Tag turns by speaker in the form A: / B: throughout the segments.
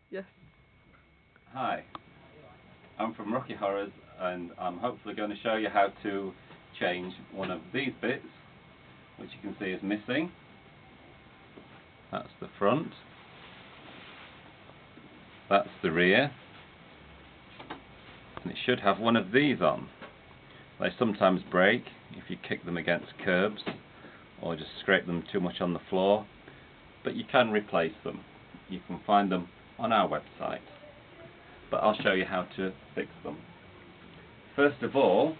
A: Yes.
B: Hi, I'm from Rocky Horrors and I'm hopefully going to show you how to change one of these bits, which you can see is missing. That's the front, that's the rear, and it should have one of these on. They sometimes break if you kick them against curbs or just scrape them too much on the floor, but you can replace them. You can find them on our website, but I'll show you how to fix them. First of all,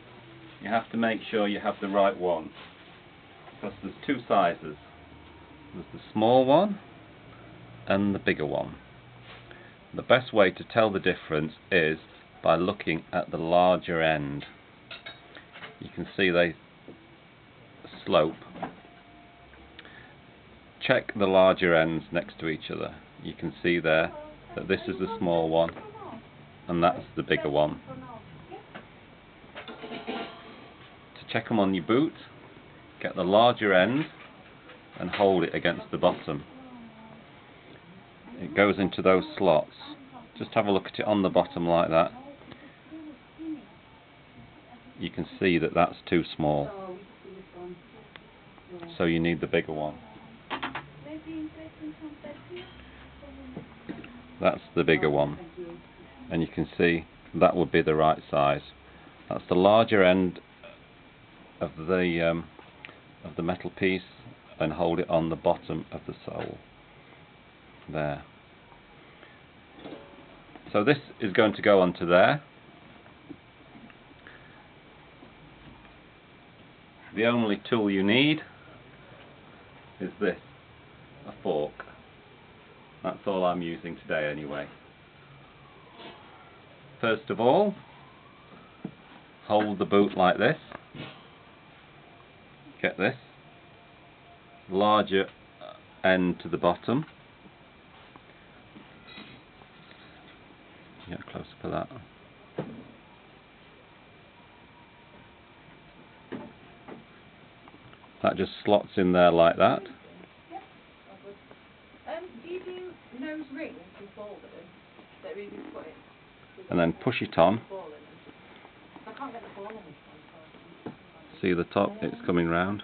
B: you have to make sure you have the right one, because there's two sizes. There's the small one and the bigger one. The best way to tell the difference is by looking at the larger end. You can see they slope. Check the larger ends next to each other. You can see there that this is the small one and that's the bigger one. To check them on your boot, get the larger end and hold it against the bottom. It goes into those slots. Just have a look at it on the bottom like that. You can see that that's too small, so you need the bigger one. That's the bigger one, and you can see that would be the right size. That's the larger end of the metal piece, and hold it on the bottom of the sole there. So this is going to go onto there. The only tool you need is this, a fork. That's all I'm using today anyway. First of all, hold the boot like this. Get this larger end to the bottom. Get closer for that. That just slots in there like that.
C: Do you do nose rings and fold them? That really put it.
B: And then push it on.
C: I can't get the ball on this one.
B: See the top, it's coming round.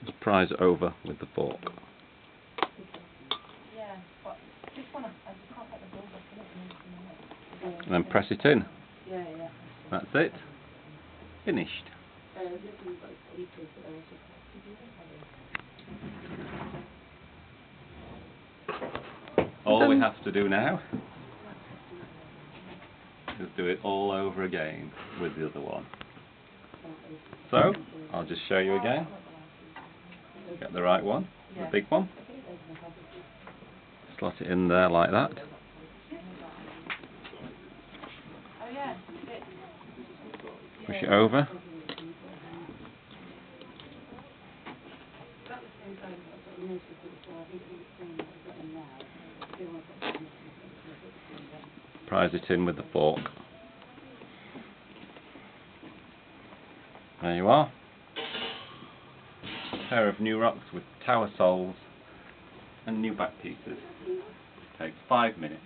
B: Just prise it over with the fork.
C: Yeah, but this one I just can't get the ball on it.
B: And then press it in.
C: Yeah.
B: That's it. Finished. All we have to do now is do it all over again with the other one. So, I'll just show you again. Get the right one, the big one. Slot it in there like that. Push it over. Prise it in with the fork. There you are. A pair of new rocks with tower soles and new back pieces. Takes 5 minutes.